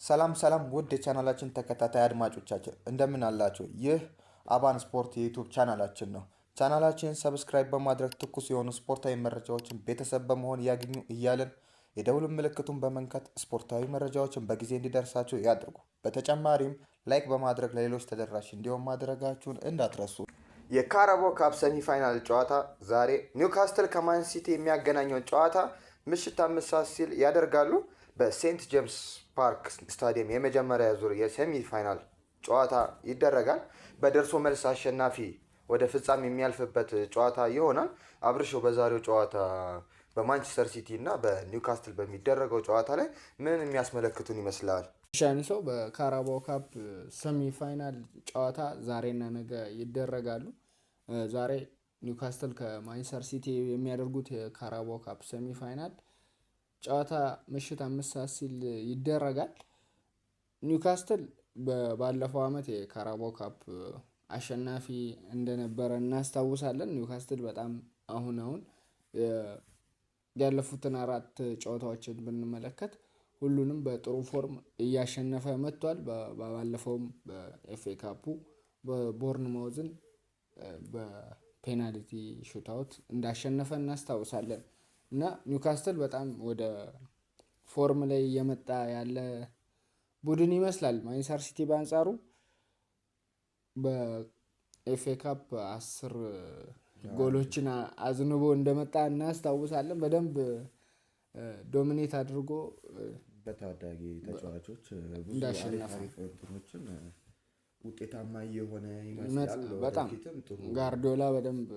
ሰላም ውድ የቻናላችን ተከታታይ አድማጮቻችን እንደምን አላችሁ? ይህ አባን ስፖርት የዩቲዩብ ቻናላችን ነው። ቻናላችንን ሰብስክራይብ በማድረግ ትኩስ የሆኑ ስፖርታዊ መረጃዎችን ቤተሰብ በመሆን ያግኙ እያልን የደውል ምልክቱን በመንካት ስፖርታዊ መረጃዎችን በጊዜ እንዲደርሳችሁ ያድርጉ። በተጨማሪም ላይክ በማድረግ ለሌሎች ተደራሽ እንዲሆን ማድረጋችሁን እንዳትረሱ። የካራባኦ ካፕ ሰሚ ፋይናል ጨዋታ ዛሬ ኒውካስትል ከማን ሲቲ የሚያገናኘውን ጨዋታ ምሽት 5 ሰዓት ሲል ያደርጋሉ። በሴንት ጄምስ ፓርክ ስታዲየም የመጀመሪያ ዙር የሴሚ ፋይናል ጨዋታ ይደረጋል። በደርሶ መልስ አሸናፊ ወደ ፍጻሜ የሚያልፍበት ጨዋታ ይሆናል። አብርሾ በዛሬው ጨዋታ በማንቸስተር ሲቲ እና በኒውካስትል በሚደረገው ጨዋታ ላይ ምን የሚያስመለክቱን ይመስላል? ሻኒ ሰው በካራባኦ ካፕ ሰሚ ፋይናል ጨዋታ ዛሬና ነገ ይደረጋሉ። ዛሬ ኒውካስትል ከማንቸስተር ሲቲ የሚያደርጉት የካራባኦ ካፕ ሰሚ ፋይናል ጨዋታ ምሽት 5 ሰዓት ሲል ይደረጋል። ኒውካስትል ባለፈው ዓመት የካራባኦ ካፕ አሸናፊ እንደነበረ እናስታውሳለን። ኒውካስትል በጣም አሁን ያለፉትን 4 ጨዋታዎችን ብንመለከት ሁሉንም በጥሩ ፎርም እያሸነፈ መጥቷል። ባለፈውም በኤፍኤ ካፑ በቦርንማውዝን በፔናልቲ ሹታውት እንዳሸነፈ እናስታውሳለን። እና ኒውካስትል በጣም ወደ ፎርም ላይ እየመጣ ያለ ቡድን ይመስላል። ማንቸስተር ሲቲ በአንጻሩ በኤፍኤ ካፕ 10 ጎሎችን አዝንቦ እንደመጣ እናስታውሳለን። በደንብ ዶሚኔት አድርጎ በታዳጊ ተጫዋቾች ብዙ እንዳሸነፈ እንትኖችን ውጤታማ የሆነ ይመስላል። በጣም ጋርዲዮላ በደንብ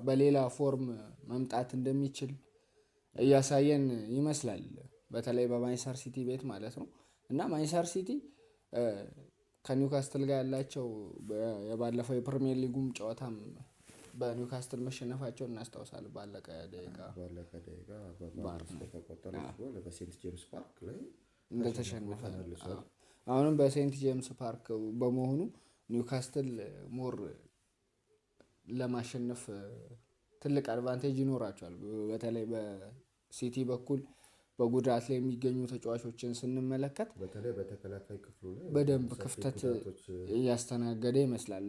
በሌላ ፎርም መምጣት እንደሚችል እያሳየን ይመስላል። በተለይ በማንቸስተር ሲቲ ቤት ማለት ነው። እና ማንቸስተር ሲቲ ከኒውካስትል ጋር ያላቸው የባለፈው የፕሪሚየር ሊጉም ጨዋታም በኒውካስትል መሸነፋቸውን እናስታውሳለን። ባለቀ ደቂቃ በሴንት ጄምስ ፓርክ ላይ እንደተሸነፈ አሁንም በሴንት ጄምስ ፓርክ በመሆኑ ኒውካስትል ሞር ለማሸነፍ ትልቅ አድቫንቴጅ ይኖራቸዋል። በተለይ በሲቲ በኩል በጉዳት ላይ የሚገኙ ተጫዋቾችን ስንመለከት በተለይ በተከላካይ ክፍሉ ላይ በደንብ ክፍተት እያስተናገደ ይመስላል።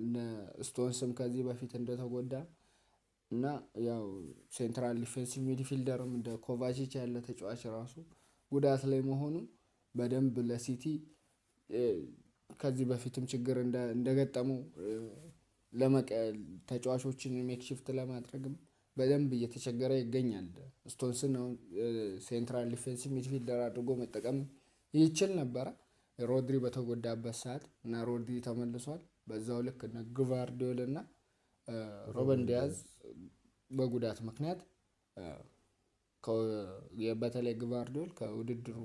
ስቶንስም ከዚህ በፊት እንደተጎዳ እና ያው ሴንትራል ዲፌንሲቭ ሚድፊልደርም እንደ ኮቫቺች ያለ ተጫዋች ራሱ ጉዳት ላይ መሆኑ በደንብ ለሲቲ ከዚህ በፊትም ችግር እንደገጠሙ ተጫዋቾችን ሜክሺፍት ለማድረግም በደንብ እየተቸገረ ይገኛል። ስቶንስን ሴንትራል ዲፌንሲቭ ሚድፊልደር አድርጎ መጠቀም ይችል ነበረ ሮድሪ በተጎዳበት ሰዓት እና ሮድሪ ተመልሷል። በዛው ልክ እነ ግቫርዲዮል እና ሩበን ዲያዝ በጉዳት ምክንያት በተለይ ግቫርዲዮል ከውድድሩ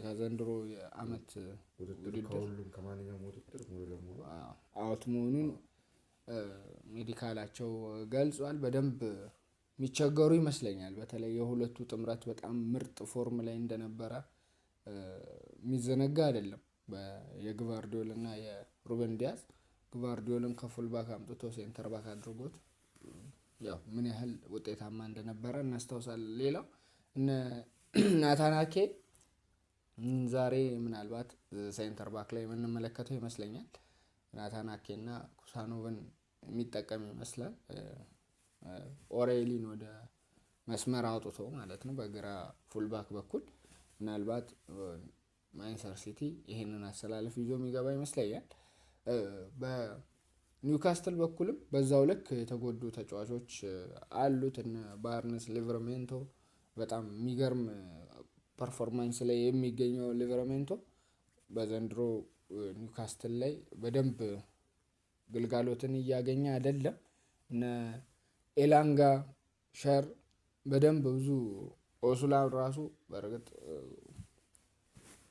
ከዘንድሮ የዓመት ውድድር ከማንኛውም ውድድር ሙሉ ለሙሉ አውት መሆኑን ሜዲካላቸው ገልጿል። በደንብ የሚቸገሩ ይመስለኛል። በተለይ የሁለቱ ጥምረት በጣም ምርጥ ፎርም ላይ እንደነበረ የሚዘነጋ አይደለም። የግቫርዲዮል እና የሩበን ዲያዝ ግቫርዲዮልን ከፉል ባክ አምጥቶ ሴንተር ባክ አድርጎት ያው ምን ያህል ውጤታማ እንደነበረ እናስታውሳለን። ሌላው ናታን አኬ ዛሬ ምናልባት ሴንተር ባክ ላይ የምንመለከተው ይመስለኛል። ናታን አኬ እና ኩሳኖቭን የሚጠቀም ይመስላል። ኦሬሊን ወደ መስመር አውጥቶ ማለት ነው በግራ ፉልባክ በኩል ምናልባት ማንቸስተር ሲቲ ይሄንን አሰላለፍ ይዞ የሚገባ ይመስለኛል። በኒውካስትል በኩልም በዛው ልክ የተጎዱ ተጫዋቾች አሉት። እነ ባርነስ ሊቨርሜንቶ በጣም የሚገርም ፐርፎርማንስ ላይ የሚገኘው ሊቨርሜንቶ በዘንድሮ ኒውካስትል ላይ በደንብ ግልጋሎትን እያገኘ አይደለም። እነ ኤላንጋ ሸር በደንብ ብዙ ኦሱላን ራሱ በእርግጥ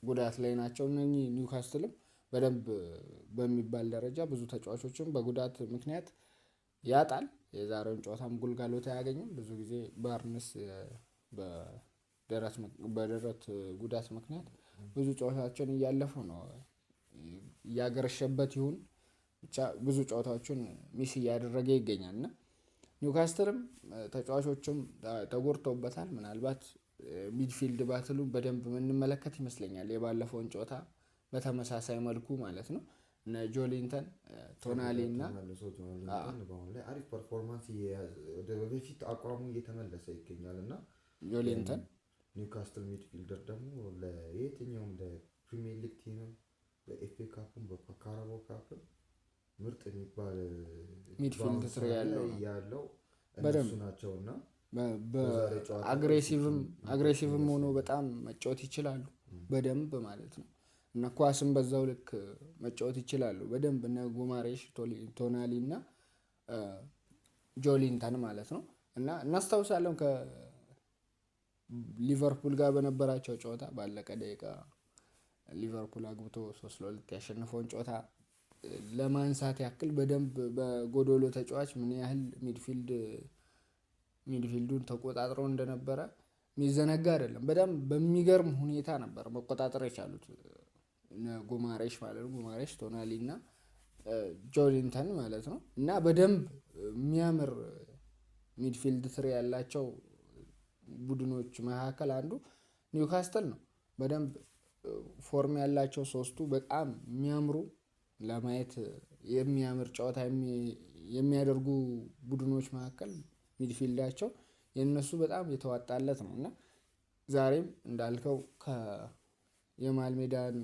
ጉዳት ላይ ናቸው። እነኚህ ኒውካስትልም በደንብ በሚባል ደረጃ ብዙ ተጫዋቾችም በጉዳት ምክንያት ያጣል። የዛሬውን ጨዋታም ግልጋሎት አያገኝም። ብዙ ጊዜ ባርንስ በደረት ጉዳት ምክንያት ብዙ ጨዋታዎችን እያለፉ ነው። እያገረሸበት ይሁን ብቻ ብዙ ጨዋታዎችን ሚስ እያደረገ ይገኛል እና ኒውካስትልም ተጫዋቾችም ተጎድተውበታል። ምናልባት ሚድፊልድ ባትሉ በደንብ የምንመለከት ይመስለኛል። የባለፈውን ጨዋታ በተመሳሳይ መልኩ ማለት ነው። እነ ጆሊንተን፣ ቶናሊ እና በአሁን ላይ አሪፍ ፐርፎርማንስ ወደ በፊት አቋሙ እየተመለሰ ይገኛል እና ጆሊንተን ኒውካስትል ሚድፊልደር ደግሞ ለየትኛውም ለፕሪሚየር ሊግ ቲምም በኤፍኤ ካፕም በካራባኦ ካፕም ምርጥ የሚባል ሚድፊልድ ትሪ ያለው እነሱ ናቸው እና አግሬሲቭም ሆኖ በጣም መጫወት ይችላሉ በደንብ ማለት ነው። እና ኳስም በዛው ልክ መጫወት ይችላሉ በደንብ እነ ጉማሬሽ፣ ቶናሊ እና ጆሊንተን ማለት ነው። እና እናስታውሳለን ከሊቨርፑል ጋር በነበራቸው ጨዋታ ባለቀ ደቂቃ ሊቨርፑል አግብቶ 3-2 ያሸነፈውን ጨዋታ ለማንሳት ያክል በደንብ በጎዶሎ ተጫዋች ምን ያህል ሚድፊልዱን ተቆጣጥረው እንደነበረ የሚዘነጋ አይደለም። በደንብ በሚገርም ሁኔታ ነበር መቆጣጠር የቻሉት ጉማሬሽ ማለት ነው። ጉማሬሽ፣ ቶናሊ እና ጆሊንተን ማለት ነው። እና በደንብ የሚያምር ሚድፊልድ ትሪ ያላቸው ቡድኖች መካከል አንዱ ኒውካስትል ነው። በደንብ ፎርም ያላቸው ሶስቱ በጣም የሚያምሩ ለማየት የሚያምር ጨዋታ የሚያደርጉ ቡድኖች መካከል ሚድፊልዳቸው የነሱ በጣም የተዋጣለት ነው። እና ዛሬም እንዳልከው የመሃል ሜዳን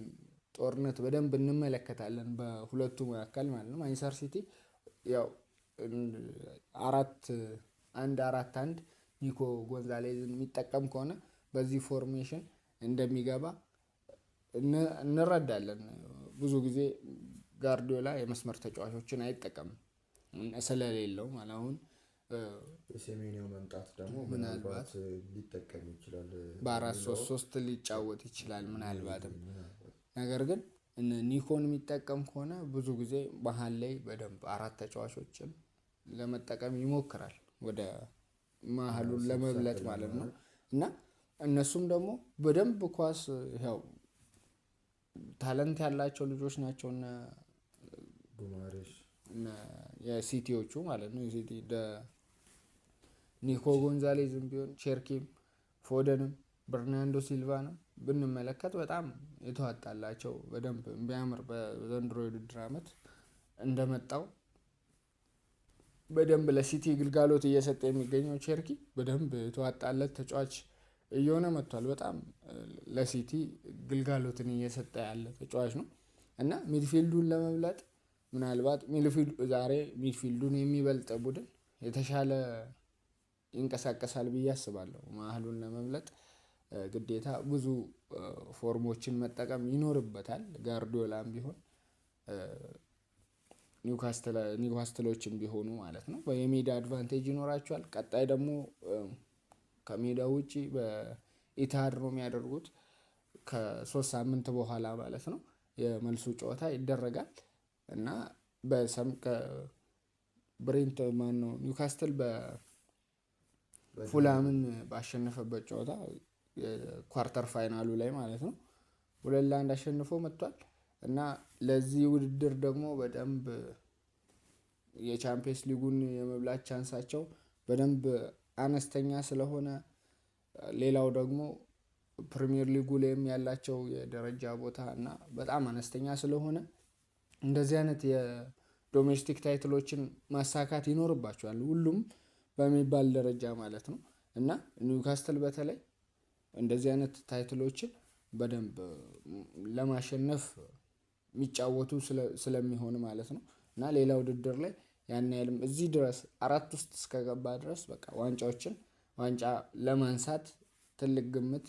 ጦርነት በደንብ እንመለከታለን በሁለቱ መካከል ማለት ነው። ማንቸስተር ሲቲ ያው 4-1 ኒኮ ጎንዛሌዝን የሚጠቀም ከሆነ በዚህ ፎርሜሽን እንደሚገባ እንረዳለን። ብዙ ጊዜ ጋርዲዮላ የመስመር ተጫዋቾችን አይጠቀምም ስለሌለው ማለት አሁን የሴሜኒዮ መምጣት ደግሞ ምናልባት ሊጠቀም ይችላል። በ4-3-3 ሊጫወት ይችላል ምናልባትም። ነገር ግን ኒኮን የሚጠቀም ከሆነ ብዙ ጊዜ መሀል ላይ በደንብ 4 ተጫዋቾችን ለመጠቀም ይሞክራል ወደ መሀሉን ለመብለጥ ማለት ነው። እና እነሱም ደግሞ በደንብ ኳስ ያው ታለንት ያላቸው ልጆች ናቸው እና የሲቲዎቹ ማለት ነው። የሲቲ ኒኮ ጎንዛሌዝም ቢሆን ቼርኪም፣ ፎደንም፣ በርናንዶ ሲልቫንም ብንመለከት በጣም የተዋጣላቸው በደንብ ቢያምር በዘንድሮ የውድድር ዓመት እንደመጣው በደንብ ለሲቲ ግልጋሎት እየሰጠ የሚገኘው ቼርኪ በደንብ የተዋጣለት ተጫዋች እየሆነ መጥቷል። በጣም ለሲቲ ግልጋሎትን እየሰጠ ያለ ተጫዋች ነው እና ሚድፊልዱን ለመብለጥ ምናልባት ዛሬ ሚድፊልዱን የሚበልጥ ቡድን የተሻለ ይንቀሳቀሳል ብዬ አስባለሁ። መሀሉን ለመብለጥ ግዴታ ብዙ ፎርሞችን መጠቀም ይኖርበታል። ጋርዲዮላም ቢሆን ኒውካስትሎችም ቢሆኑ ማለት ነው የሜዳ አድቫንቴጅ ይኖራቸዋል። ቀጣይ ደግሞ ከሜዳ ውጪ በኢትሃድ ነው የሚያደርጉት ከ3 ሳምንት በኋላ ማለት ነው የመልሱ ጨዋታ ይደረጋል እና ኒውካስትል ፉላምን ባሸነፈበት ጨዋታ ኳርተር ፋይናሉ ላይ ማለት ነው 2-1 አሸንፎ መጥቷል እና ለዚህ ውድድር ደግሞ በደንብ የቻምፒየንስ ሊጉን የመብላት ቻንሳቸው በደንብ አነስተኛ ስለሆነ፣ ሌላው ደግሞ ፕሪሚየር ሊጉ ላይም ያላቸው የደረጃ ቦታ እና በጣም አነስተኛ ስለሆነ እንደዚህ አይነት የዶሜስቲክ ታይትሎችን ማሳካት ይኖርባቸዋል ሁሉም በሚባል ደረጃ ማለት ነው እና ኒውካስትል በተለይ እንደዚህ አይነት ታይትሎችን በደንብ ለማሸነፍ የሚጫወቱ ስለሚሆን ማለት ነው እና ሌላ ውድድር ላይ ያን ያህልም እዚህ ድረስ 4 ውስጥ እስከገባ ድረስ በቃ ዋንጫ ለማንሳት ትልቅ ግምት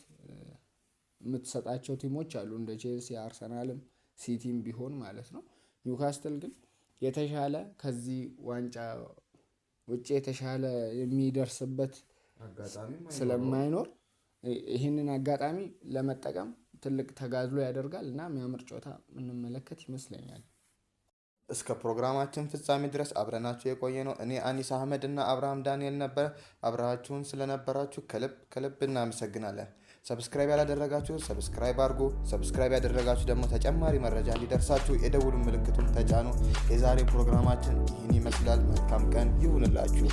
የምትሰጣቸው ቲሞች አሉ እንደ ቼልሲ፣ አርሰናልም ሲቲም ቢሆን ማለት ነው። ኒውካስትል ግን የተሻለ ከዚህ ዋንጫ ውጭ የተሻለ የሚደርስበት ስለማይኖር ይህንን አጋጣሚ ለመጠቀም ትልቅ ተጋድሎ ያደርጋል እና የሚያምር ጨዋታ የምንመለከት ይመስለኛል። እስከ ፕሮግራማችን ፍጻሜ ድረስ አብረናችሁ የቆየ ነው እኔ አኒስ አህመድ እና አብርሃም ዳንኤል ነበር። አብራችሁን ስለነበራችሁ ከልብ እናመሰግናለን። ሰብስክራይብ ያላደረጋችሁ ሰብስክራይብ አድርጉ። ሰብስክራይብ ያደረጋችሁ ደግሞ ተጨማሪ መረጃ እንዲደርሳችሁ የደውሉን ምልክቱን ተጫኑ። የዛሬው ፕሮግራማችን ይህን ይመስላል። መልካም ቀን ይሁንላችሁ።